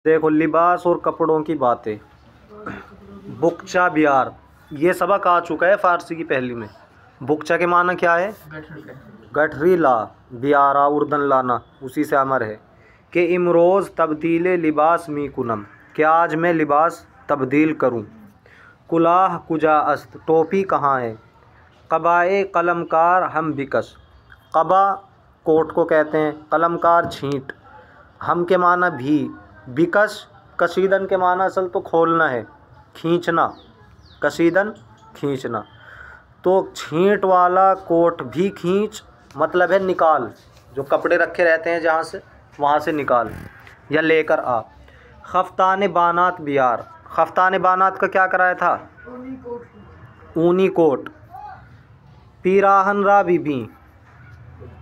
देखो, लिबास और कपड़ों की बातें। बुकचा बियार, ये सबक आ चुका है फ़ारसी की पहली में। बुकचा के माना क्या है? गठरी ला, बियारा उर्दन लाना, उसी से अमर है कि इमरोज़ तब्दील लिबास मी कुनम, कि आज मैं लिबास तब्दील करूं। कुलाह कुजा अस्त, टोपी कहाँ है। कबाए कलमकार हम बिकस, कबा कोट को कहते हैं, कलमकार छींट, हम के माना भी, बिकस कशीदन के माना असल तो खोलना है, खींचना, कशीदन खींचना। तो छींट वाला कोट भी खींच मतलब है निकाल, जो कपड़े रखे रहते हैं जहाँ से वहाँ से निकाल या लेकर आ। खफ्तान बानात बियार, खफ्तान बानात का क्या कराया था? ऊनी कोट। पीराहन रा बीबी,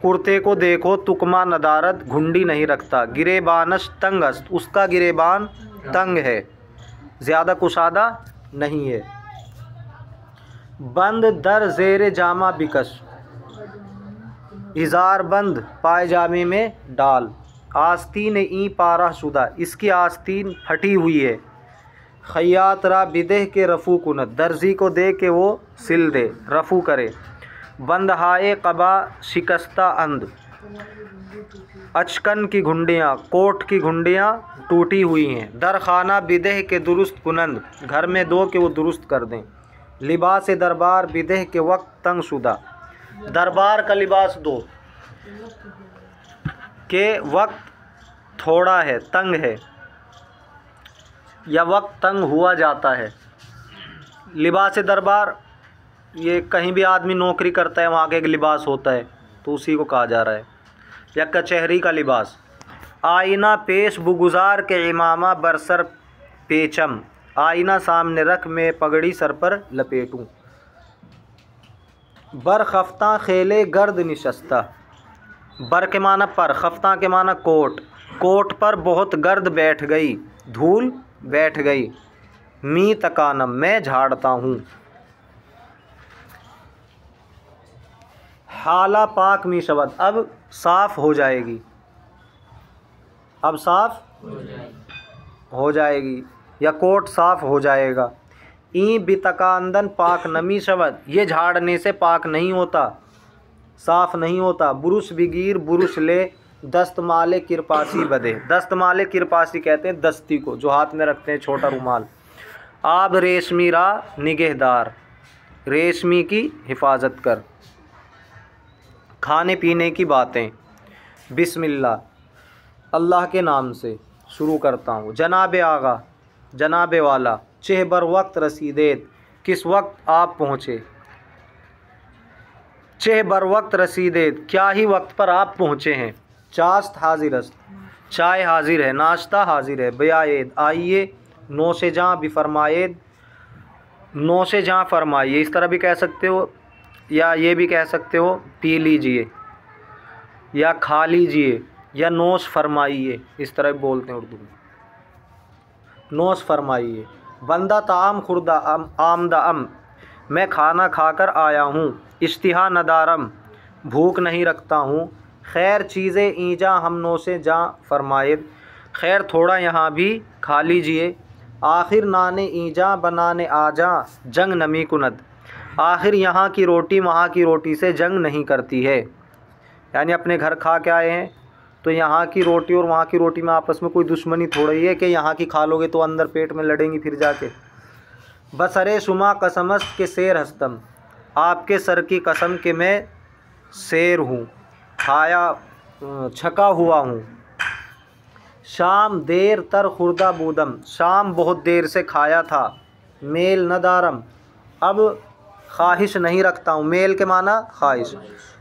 कुर्ते को देखो तुकमा नदारत, घुंडी नहीं रखता। गिरेबानश तंगस्त, उसका गिरेबान तंग है, ज़्यादा कुशादा नहीं है। बंद दर ज़ेर जामा बिकश, इज़ार बंद पायजामे में डाल। आस्तीन ई पारा शुदा, इसकी आस्तीन फटी हुई है। खैयात रा बिदेह के रफ़ू कुनत, दर्जी को दे के वो सिल दे, रफ़ू करे। बंद हाए कबा शिकस्ता अंद, अचकन की घुंडियाँ, कोट की घुंडियाँ टूटी हुई हैं। दर खाना बिदेह के दुरुस्त कुनंद, घर में दो के वो दुरुस्त कर दें। लिबास दरबार बिदेह के वक्त तंग शुदा, दरबार का लिबास दो के वक्त थोड़ा है, तंग है, या वक्त तंग हुआ जाता है। लिबास दरबार, ये कहीं भी आदमी नौकरी करता है वहाँ का एक लिबास होता है, तो उसी को कहा जा रहा है। या कचहरी का लिबास। आईना पेश बुगुजार के इमामा बरसर पेचम, आईना सामने रख मैं पगड़ी सर पर लपेटूं। बर खफ्ता खेले गर्द निशस्ता, बर के माना पर, खफ्ता के माना कोट, कोट पर बहुत गर्द बैठ गई, धूल बैठ गई। मी तकानम, मैं झाड़ता हूँ। हाला पाक मी शबद, अब साफ़ हो जाएगी, अब साफ़ हो जाएगी, या कोट साफ़ हो जाएगा। ई बितकांदन पाक नमी शबद, ये झाड़ने से पाक नहीं होता, साफ़ नहीं होता। बुरुश बिगीर बुरुश ले, दस्तमाले किरपासी बदे, दस्तमाले किरपासी कहते हैं दस्ती को, जो हाथ में रखते हैं छोटा रुमाल। आब रेशमी रा निगहदार, रेशमी की हिफाजत कर। खाने पीने की बातें। बिस्मिल्लाह, अल्लाह के नाम से शुरू करता हूँ। जनाब आगा, जनाब वाला। चेह बर वक्त रसीदेत, किस वक्त आप पहुँचे। चेह बर वक्त रसीदेत, क्या ही वक्त पर आप पहुँचे हैं। चास्त हाजिरस्त, चाय हाजिर है, नाश्ता हाजिर है। बयाएद, आइए। नौशे जाँ बिफरमाएद, नौशे जाँ फरमाइए, इस तरह भी कह सकते हो, या ये भी कह सकते हो पी लीजिए, या खा लीजिए, या नोश फरमाइए, इस तरह बोलते हैं उर्दू में, नोश फरमाइए। बंदा ताम खुर्दा आमदा अम, मैं खाना खाकर आया हूँ। इश्तिहा नदारम, भूख नहीं रखता हूँ। खैर चीज़ें ईजा हम नोशे जाँ फरमाएद, खैर थोड़ा यहाँ भी खा लीजिए। आखिर नाने ईजा बनाने आजा जंग नमी कुनद, आखिर यहाँ की रोटी वहाँ की रोटी से जंग नहीं करती है। यानी अपने घर खा के आए हैं, तो यहाँ की रोटी और वहाँ की रोटी में आपस में कोई दुश्मनी थोड़ी ही है कि यहाँ की खा लोगे तो अंदर पेट में लड़ेंगी फिर जाके। बसरे शुमा कसमस्त के शेर हस्तम, आपके सर की कसम के मैं शेर हूँ, खाया छका हुआ हूँ। शाम देर तर खुर्दा बूदम, शाम बहुत देर से खाया था। मेल नदारम, अब ख्वाहिश नहीं रखता हूँ, मेल के माना ख्वाहिश।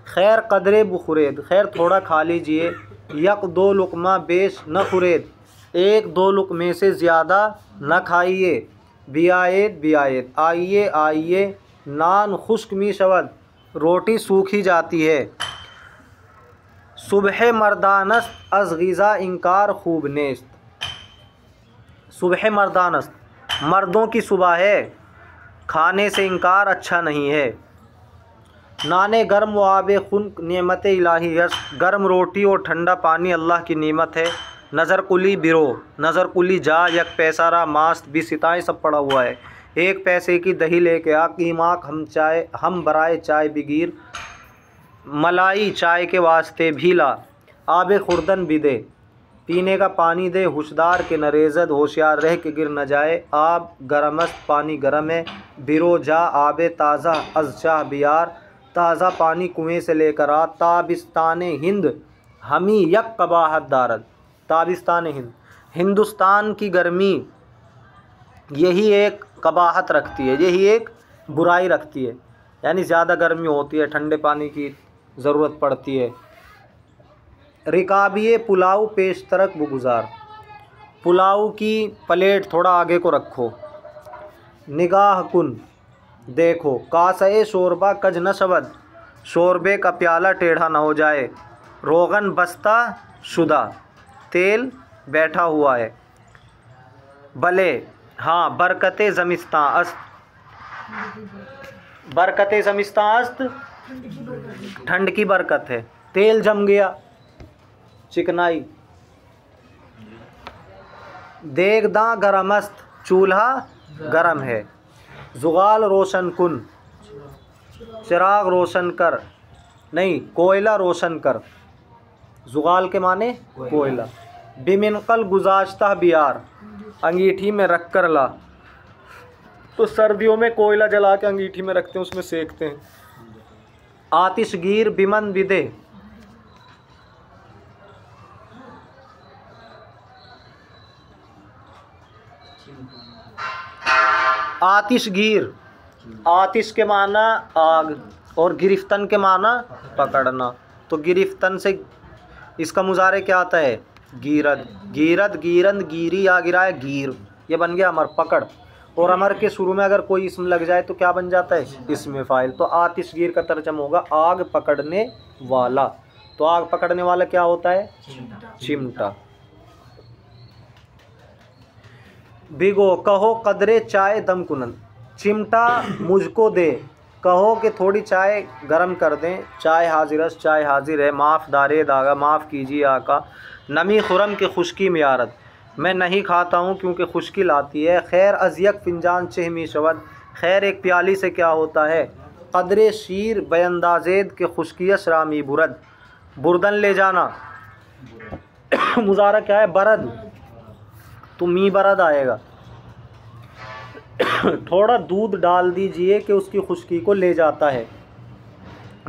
खैर कदरे बुखुरेद, खैर थोड़ा खा लीजिए। यक दो लुकमा बेश न खुरेद, एक दो लुकमे से ज़्यादा न खाइए। बियाएद बियाएद, आइए आइए। नान खुश्क मी शवद, रोटी सूखी जाती है। सुबह मर्दानस्त अज़ ग़िज़ा इनकार खूब नेस्त, सुबह मर्दानस्त, मर्दों की सुबह है, खाने से इनकार अच्छा नहीं है। नाने गर्म व आब खुन नेमत इलाही, गर्म रोटी और ठंडा पानी अल्लाह की नेमत है। नज़र कुली बिरो, नज़र कुली जा, यक पैसारा मास्त भी सिताएँ सब पड़ा हुआ है। एक पैसे की दही लेके आ, कीमाक हम बराए चाय बिगीर, मलाई चाय के वास्ते भी ला, आबे खुर्दन भी दे, पीने का पानी दे, होशदार के नरेज़द, होशियार रह के गिर न जाए, आब गरमस्त पानी गरम है, बिरो जा आबे ताज़ा अज़ चाह बियार, ताज़ा पानी कुएं से लेकर आ, ताबिस्तान हिंद हमी यक कबाहत दारद, ताबिस्तान हिंद, हिंदुस्तान की गर्मी यही एक कबाहत रखती है, यही एक बुराई रखती है, यानी ज़्यादा गर्मी होती है, ठंडे पानी की ज़रूरत पड़ती है। रिकाबिए पुलाव पेश तरक बुगुज़ार, पुलाव की प्लेट थोड़ा आगे को रखो, निगाह कुन देखो, कासे शोरबा कज न शवद, शोरबे का प्याला टेढ़ा न हो जाए, रोगन बस्ता शुदा, तेल बैठा हुआ है, भले हाँ बरकते ज़मिस्तां अस्त, बरकते ज़मिस्तां अस्त ठंड की बरकत है, तेल जम गया चिकनाई, देखदा गरमस्त चूल्हा गरम है, जुगाल रोशन कुन चिराग रोशन कर, नहीं कोयला रोशन कर, जुगाल के माने कोयला, बिमिनकल गुजाश्ता बियार, अंगीठी में रख कर ला, तो सर्दियों में कोयला जला के अंगीठी में रखते हैं, उसमें सेकते हैं। आतिशगीर बिमन बिदे, आतिशगीर, आतिश के माना आग और गिरफ्तन के माना पकड़ना, तो गिरफ्तन से इसका मुजारे क्या आता है गीरद, गीरद गीरंद गिरी या गिराए गीर, ये बन गया अमर पकड़, और अमर के शुरू में अगर कोई इसम लग जाए तो क्या बन जाता है इसमें फ़ाइल, तो आतिशगीर का तर्जमा होगा आग पकड़ने वाला, तो आग पकड़ने वाला क्या होता है चिमटा। भिगो कहो कदरे चाय दम कुनन, चिमटा मुझको दे, कहो कि थोड़ी चाय गरम कर दें, चाय हाजिरस चाय हाजिर है, माफ़ दारे दागा माफ़ कीजिए आका, नमी खुरम की खुश्की मियारत, मैं नहीं खाता हूँ क्योंकि खुश्की लाती है, खैर अज़यक फिंजान चहमी शवद, खैर एक प्याली से क्या होता है, कदरे शीर बेअंदाज़ेद के खुश्कियस रामी बुरद, बुरदन ले जाना मुजारा क्या है बरद, तो मी बरद आएगा, थोड़ा दूध डाल दीजिए कि उसकी खुश्की को ले जाता है,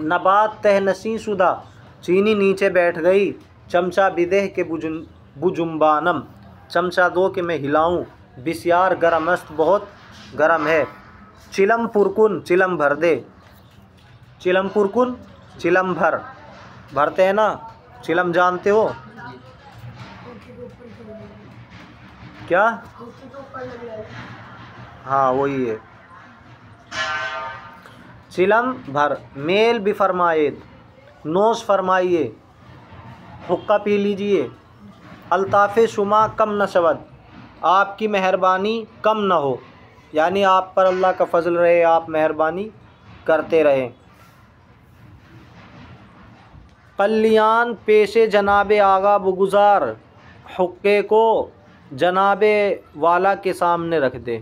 नबात तहनसी शुदा, चीनी नीचे बैठ गई, चमचा बिदेह के बुजुम्बानम, चमचा दो कि मैं हिलाऊं, बिस्यार गरमस्त बहुत गरम है, चिलम पुरकुन चिलम भर दे, चिलम पुरकुन चिलम भर, भरते हैं ना चिलम जानते हो क्या, हाँ वही है, चिलम भर, मेल भी फरमाएद नोश फरमाइए, हुक्का पी लीजिए, अल्ताफ़े शुमा कम न शवद, आपकी मेहरबानी कम न हो, यानी आप पर अल्लाह का फजल रहे, आप मेहरबानी करते रहें। कल्याण पेशे जनाबे आगा बुगुज़ार, हुक्के को जनाबे वाला के सामने रख दे,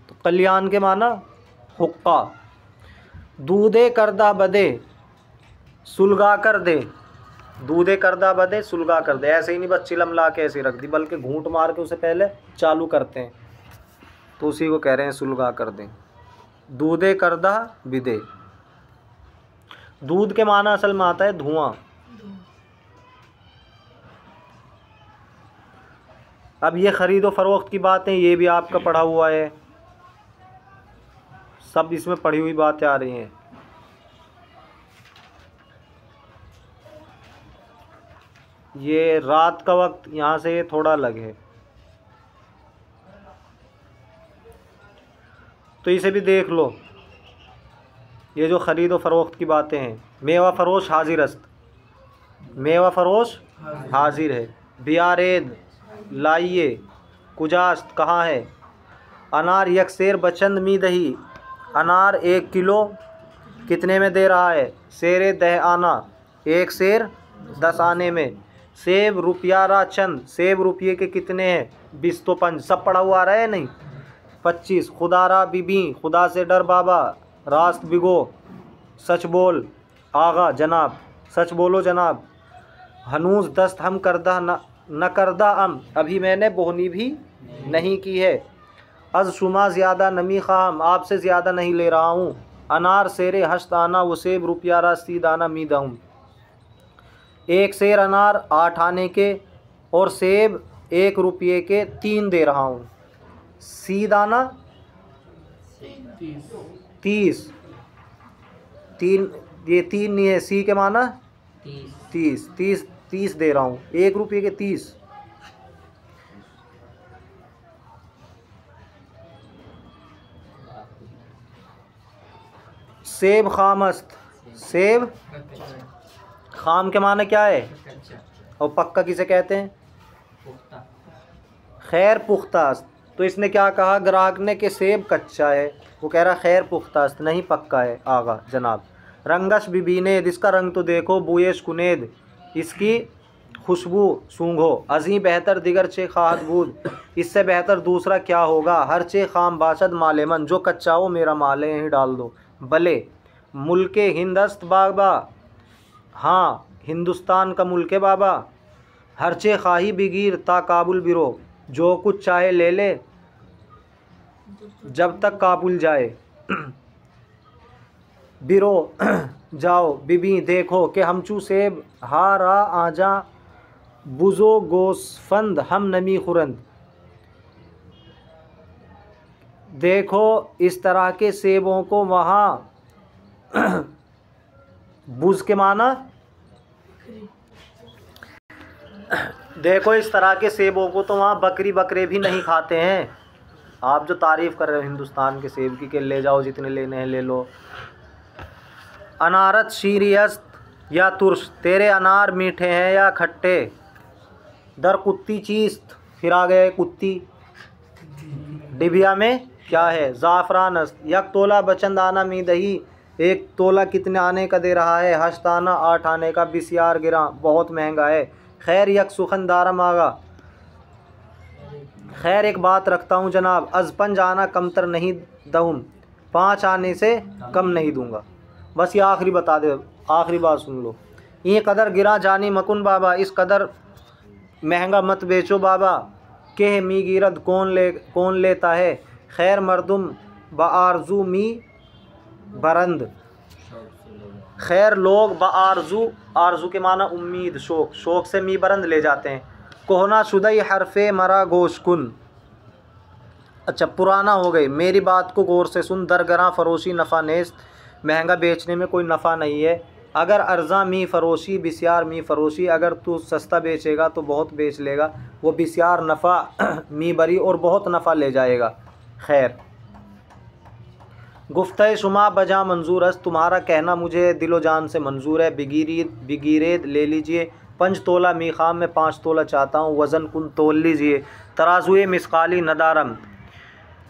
तो कल्याण के माना हुक्का, दूधे करदा बदे सुलगा कर दे, दूधे करदा बदे सुलगा कर दे, ऐसे ही नहीं बस चिलम ला के ऐसे रख दी, बल्कि घूंट मार के उसे पहले चालू करते हैं, तो उसी को कह रहे हैं सुलगा कर दें। दूधे करदा बिदे, दूध के माना असल में आता है धुआं। अब ये ख़रीदो फ़रोख्त की बातें, ये भी आपका पढ़ा हुआ है, सब इसमें पढ़ी हुई बातें आ रही हैं। ये रात का वक्त यहाँ से थोड़ा अलग है, तो इसे भी देख लो। ये जो ख़रीद व फ़रोख्त की बातें हैं, मेवा फ़रोश हाजिर अस्त, मेवा फ़रोश हाजिर है, बियारेद लाइए, कुजास्त कहाँ है, अनार यकसेर बचंद मी दही, अनार 1 किलो कितने में दे रहा है, शेर 10 आना, 1 शेर 10 आने में, सेब रुपयारा चंद, सेब रुपये के कितने हैं? 20 तो 5, सब पढ़ा हुआ आ रहा है नहीं? 25। खुदारा बीबी, खुदा से डर बाबा, रास्त बिगो, सच बोल आगा जनाब, सच बोलो जनाब। हनूज दस्त हम करदा न करदा अम, अभी मैंने बोहनी भी नहीं की है। अज शुमा ज़्यादा नमी खाम, आपसे ज़्यादा नहीं ले रहा हूँ। अनार सेरे हश्त आना, वो सेब रुपयारा सीद आना मीदा हूँ। एक सेर अनार 8 आने के और सेब 1 रुपये के 3 दे रहा हूँ। सीद आना 30, 3, ये 3 नहीं है, सी के माना 30 दे रहा हूँ, 1 रुपये के 30। सेब खामस्त, सेब खाम के माने क्या है? और पक्का किसे कहते हैं? खैर पुख्तास्त। तो इसने क्या कहा ग्राहक ने कि सेब कच्चा है, वो कह रहा खैर पुख्तास्त, नहीं पक्का है आगा जनाब। रंगश बिबीनेद, इसका रंग तो देखो, बुएश कुनेद, इसकी खुशबू सूंघो। अज़ीं बेहतर दिगर चे खाद बूद, इससे बेहतर दूसरा क्या होगा। हर चे खाम बाशद मालेमन, जो कच्चा हो मेरा माल है यहीं डाल दो। भले मुल्के हिंदस्त बाबा, हाँ हिंदुस्तान का मुल्क है बाबा। हर चे खाही बिगीर ता काबुल बिरो, जो कुछ चाहे ले ले जब तक काबुल जाए। बिरो जाओ बीबी देखो कि हमचू सेब हा रा आजा, बुजो गोसफंद हम नमी खुरंद। देखो इस तरह के सेबों को वहाँ बुज के माना, देखो इस तरह के सेबों को तो वहाँ बकरी बकरे भी नहीं खाते हैं। आप जो तारीफ़ कर रहे हो हिंदुस्तान के सेब की, कि ले जाओ जितने लेने हैं ले लो। अनारत शीरियस्त या तुर्श, तेरे अनार मीठे हैं या खट्टे। दर कुत्ती चीस्त, फिर आ गए कुत्ती, डिबिया में क्या है? ज़ाफ़रानस्त, यक तोला बचंद आना मी दही, 1 तोला कितने आने का दे रहा है? हश्ताना 8 आने का, बिस्यार गिरा बहुत महंगा है। खैर यक सुखनदारा मांगा, खैर एक बात रखता हूँ जनाब, अज़पंज आना कमतर नहीं दूँ, 5 आने से कम नहीं दूँगा। बस ये आखिरी बता दे, आखिरी बात सुन लो। ये कदर गिरा जानी मकुन बाबा, इस कदर महंगा मत बेचो बाबा। के मी गिरद कौन लेता है? खैर मर्दुम बआरजू मी बरंद, खैर लोग बआरजू, आरजू के माना उम्मीद, शौक, शौक से मी बरंद ले जाते हैं। कोहना शुदई हरफे मरा गोशकुन, अच्छा पुराना हो गई, मेरी बात को गौर से सुन। दरगरा फरोशी नफ़ा नेस्त, महंगा बेचने में कोई नफ़ा नहीं है। अगर अर्ज़ा मी फ़रोशी बिस्यार मी फ़रोशी, अगर तू सस्ता बेचेगा तो बहुत बेच लेगा, वो बिस्यार नफ़ा मी बरी और बहुत नफ़ा ले जाएगा। खैर गुफ्ते शुमा बजा मंजूर अस, तुम्हारा कहना मुझे दिलो जान से मंजूर है। बिगीरेद ले लीजिए, 5 तोला मी खाम में 5 तोला चाहता हूँ। वज़न कुन तोल लीजिए। तराजुए मिसकाली नदारम,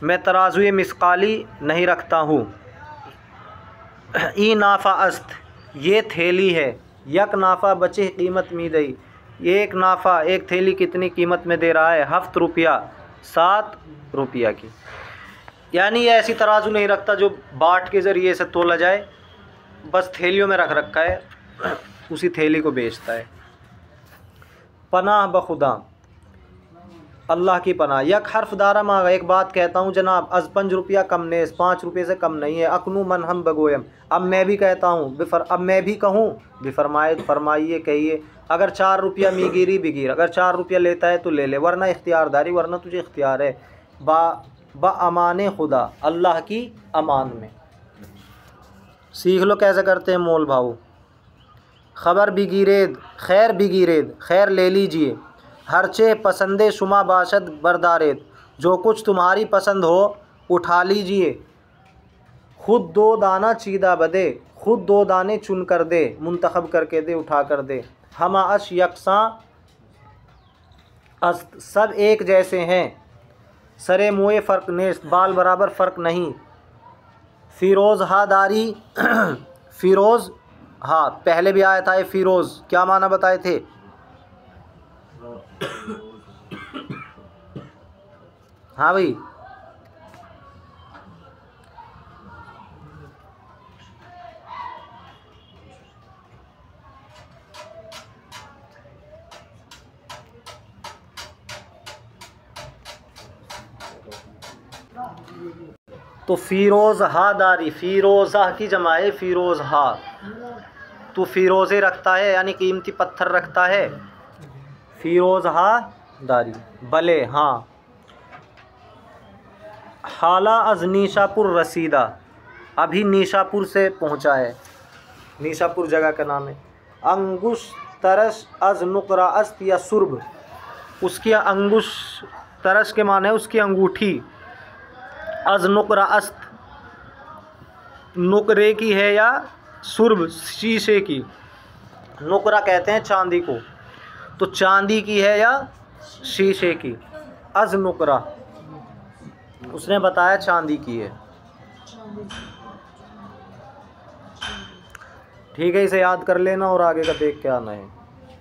मैं तराजुए मिसकाली नहीं रखता हूँ। ई नाफ़ा अस्त, ये थैली है। यक नाफ़ा बचे कीमत मी दई, एक नाफ़ा एक थैली कितनी कीमत में दे रहा है? 7 रुपया, 7 रुपया की। यानी ये ऐसी तराजू नहीं रखता जो बाट के ज़रिए से तोला जाए, बस थैलियों में रख रखा है, उसी थैली को बेचता है। पनाह बखुदा, अल्लाह की पनाह। यक हर्फ दारा मांगा, एक बात कहता हूँ जनाब, अज़ 5 रुपया कम नेस, 5 रुपये से कम नहीं है। अकनू मन हम बगोयम, अब मैं भी कहता हूँ, अब मैं भी कहूँ, बेफरमाए फरमाइए कहिए। अगर 4 रुपया मीगिरी बिगीर, अगर 4 रुपया लेता है तो ले ले, वरना इख्तियारदारी, वरना तुझे इख्तियार है। बा अमाने खुदा, अल्लाह की अमान में। सीख लो कैसे करते हैं मोल भाव। ख़बर बिगीरेद, खैर बिगीरेद, खैर ले लीजिए। हरचे पसंदे शुमा बाशद बरदारेद, जो कुछ तुम्हारी पसंद हो उठा लीजिए। खुद 2 दाना चीदा बदे, खुद 2 दाने चुन कर दे, मुंतखब करके दे, उठा कर दे। हमा अश यकसा अस्त, सब एक जैसे हैं। सरे मुए फ़र्क नेस्त, बाल बराबर फ़र्क नहीं। फ़िरोज़ हादारी फ़िरोज़, हाँ पहले भी आया था ये फ़िरोज़, क्या माना बताए थे? हाँ भाई, तो फ़िरोज़ हा दारी, फ़िरोज़ा की जमा है फ़िरोज़ हा। तो फ़िरोज़े रखता है यानी कीमती पत्थर रखता है, फ़िरोज़ हा दारी। भले हाँ। हाला अज नीशापुर रसीदा, अभी नीशापुर से पहुँचा है, नीशापुर जगह का नाम है। अंगुश तरस अज नुकरा अस्त या सुर्ब, उसकी अंगुश तरस के माने उसकी अंगूठी, अज नुकरा अस्त नुकरे की है या सुर्ब शीशे की। नुकरा कहते हैं चांदी को, तो चांदी की है या शीशे की। अज नुकरा उसने बताया चांदी की है। ठीक है, इसे याद कर लेना और आगे का देख के आना है।